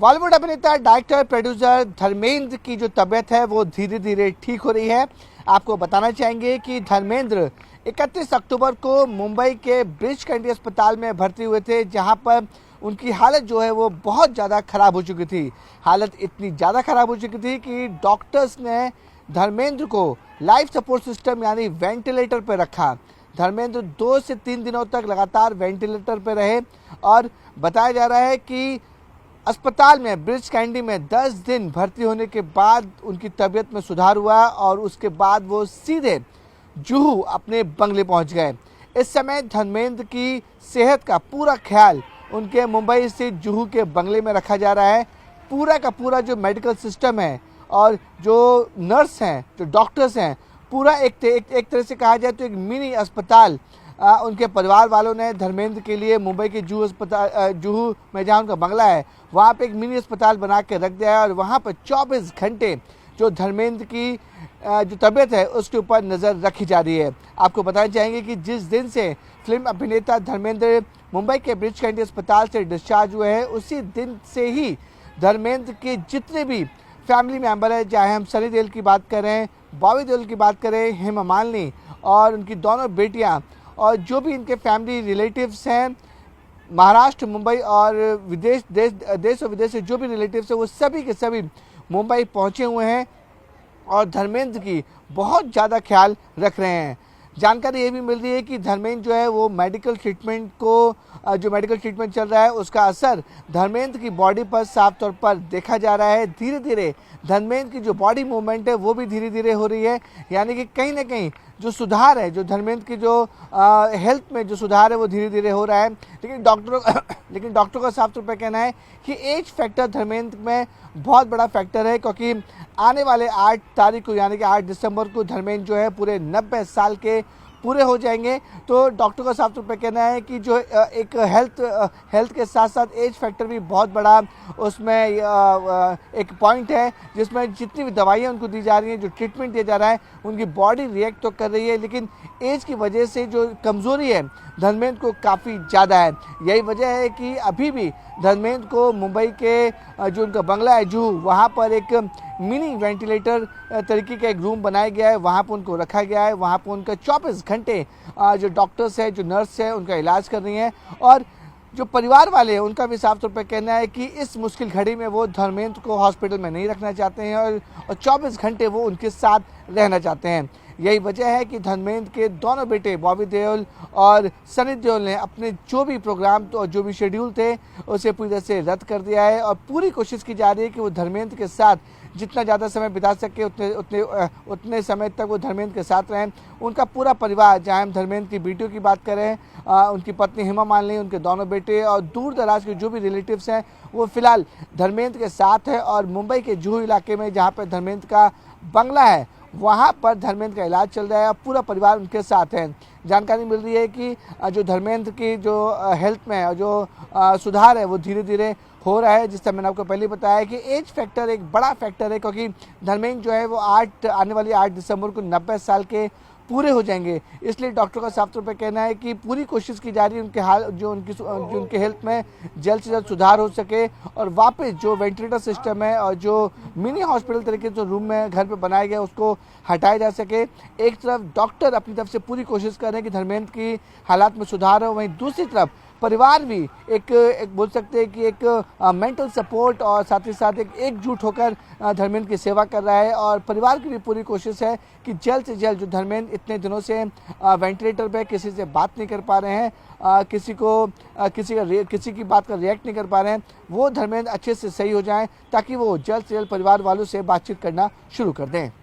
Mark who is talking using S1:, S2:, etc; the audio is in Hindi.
S1: बॉलीवुड अभिनेता डायरेक्टर प्रोड्यूसर धर्मेंद्र की जो तबीयत है वो धीरे धीरे ठीक हो रही है। आपको बताना चाहेंगे कि धर्मेंद्र 31 अक्टूबर को मुंबई के ब्रीच कैंडी अस्पताल में भर्ती हुए थे, जहां पर उनकी हालत जो है वो बहुत ज़्यादा खराब हो चुकी थी। हालत इतनी ज़्यादा खराब हो चुकी थी कि डॉक्टर्स ने धर्मेंद्र को लाइफ सपोर्ट सिस्टम यानी वेंटिलेटर पर रखा। धर्मेंद्र 2 से 3 दिनों तक लगातार वेंटिलेटर पर रहे और बताया जा रहा है कि अस्पताल में ब्रीच कैंडी में 10 दिन भर्ती होने के बाद उनकी तबीयत में सुधार हुआ और उसके बाद वो सीधे जुहू अपने बंगले पहुंच गए। इस समय धर्मेंद्र की सेहत का पूरा ख्याल उनके मुंबई से जुहू के बंगले में रखा जा रहा है। पूरा का पूरा जो मेडिकल सिस्टम है और जो नर्स हैं, जो डॉक्टर्स हैं, पूरा एक तरह से कहा जाए तो एक मिनी अस्पताल उनके परिवार वालों ने धर्मेंद्र के लिए मुंबई के जुहू में जहाँ उनका बंगला है वहाँ पे एक मिनी अस्पताल बना के रख दिया है और वहाँ पर 24 घंटे जो धर्मेंद्र की जो तबीयत है उसके ऊपर नज़र रखी जा रही है। आपको बताना चाहेंगे कि जिस दिन से फिल्म अभिनेता धर्मेंद्र मुंबई के ब्रीच कैंडी अस्पताल से डिस्चार्ज हुए हैं, उसी दिन से ही धर्मेंद्र के जितने भी फैमिली मेम्बर हैं, चाहे हम सनी देओल की बात करें, बॉबी देओल की बात करें, हेमा मालिनी और उनकी दोनों बेटियाँ और जो भी इनके फैमिली रिलेटिव्स हैं, महाराष्ट्र, मुंबई और देश और विदेश से जो भी रिलेटिव्स हैं वो सभी के सभी मुंबई पहुंचे हुए हैं और धर्मेंद्र की बहुत ज़्यादा ख्याल रख रहे हैं। जानकारी ये भी मिल रही है कि धर्मेंद्र जो है वो मेडिकल ट्रीटमेंट चल रहा है उसका असर धर्मेंद्र की बॉडी पर साफ तौर पर देखा जा रहा है। धीरे धीरे धर्मेंद्र की जो बॉडी मूवमेंट है वो भी धीरे धीरे हो रही है, यानी कि कहीं ना कहीं जो सुधार है, जो धर्मेंद्र की जो हेल्थ में जो सुधार है वो धीरे धीरे हो रहा है। लेकिन डॉक्टरों का साफ तौर पर कहना है कि एज फैक्टर धर्मेंद्र में बहुत बड़ा फैक्टर है, क्योंकि आने वाले 8 तारीख को यानी कि 8 दिसंबर को धर्मेंद्र जो है पूरे 90 साल के पूरे हो जाएंगे। तो डॉक्टर का साफ तौर पर कहना है कि जो एक हेल्थ के साथ साथ एज फैक्टर भी बहुत बड़ा उसमें एक पॉइंट है, जिसमें जितनी भी दवाइयाँ उनको दी जा रही हैं, जो ट्रीटमेंट दिया जा रहा है, उनकी बॉडी रिएक्ट तो कर रही है, लेकिन एज की वजह से जो कमज़ोरी है धर्मेंद्र को काफ़ी ज़्यादा है। यही वजह है कि अभी भी धर्मेंद्र को मुंबई के जो उनका बंगला है जुहू, वहाँ पर एक मिनी वेंटिलेटर तरीके का एक रूम बनाया गया है, वहाँ पर उनको रखा गया है। वहाँ पर उनका 24 घंटे जो डॉक्टर्स हैं, जो नर्स है, उनका इलाज कर रही हैं और जो परिवार वाले हैं उनका भी साफ तौर पर कहना है कि इस मुश्किल घड़ी में वो धर्मेंद्र को हॉस्पिटल में नहीं रखना चाहते हैं और 24 घंटे वो उनके साथ रहना चाहते हैं। यही वजह है कि धर्मेंद्र के दोनों बेटे बॉबी देओल और सनी देओल ने अपने जो भी प्रोग्राम तो जो भी शेड्यूल थे उसे पूरी तरह से रद्द कर दिया है और पूरी कोशिश की जा रही है कि वो धर्मेंद्र के साथ जितना ज़्यादा समय बिता सके उतने समय तक वो धर्मेंद्र के साथ रहें। उनका पूरा परिवार, चाहे हम धर्मेंद्र की बेटियों की बात करें, उनकी पत्नी हेमा मालिनी, उनके दोनों बेटे और दूर दराज के जो भी रिलेटिव्स हैं वो फिलहाल धर्मेंद्र के साथ है और मुंबई के जुहू इलाके में जहाँ पर धर्मेंद्र का बंगला है वहाँ पर धर्मेंद्र का इलाज चल रहा है और पूरा परिवार उनके साथ है। जानकारी मिल रही है कि जो धर्मेंद्र की जो हेल्थ में जो सुधार है वो धीरे धीरे हो रहा है। जिस तरह मैंने आपको पहले बताया कि एज फैक्टर एक बड़ा फैक्टर है, क्योंकि धर्मेंद्र जो है वो आने वाली 8 दिसंबर को 90 साल के पूरे हो जाएंगे। इसलिए डॉक्टर का साफ तौर पर कहना है कि पूरी कोशिश की जा रही है उनके हेल्थ में जल्द से जल्द सुधार हो सके और वापस जो वेंटिलेटर सिस्टम है और जो मिनी हॉस्पिटल तरीके जो रूम में घर पे बनाया गया उसको हटाया जा सके। एक तरफ डॉक्टर अपनी तरफ से पूरी कोशिश कर रहे हैं कि धर्मेंद्र की हालात में सुधार हो, वहीं दूसरी तरफ परिवार भी एक बोल सकते हैं कि एक मेंटल सपोर्ट और साथ ही साथ एकजुट होकर धर्मेंद्र की सेवा कर रहा है और परिवार की भी पूरी कोशिश है कि जल्द से जल्द जो धर्मेंद्र इतने दिनों से वेंटिलेटर पे किसी से बात नहीं कर पा रहे हैं, किसी की बात का रिएक्ट नहीं कर पा रहे हैं, वो धर्मेंद्र अच्छे से सही हो जाएं ताकि वो जल्द से जल्द परिवार वालों से बातचीत करना शुरू कर दें।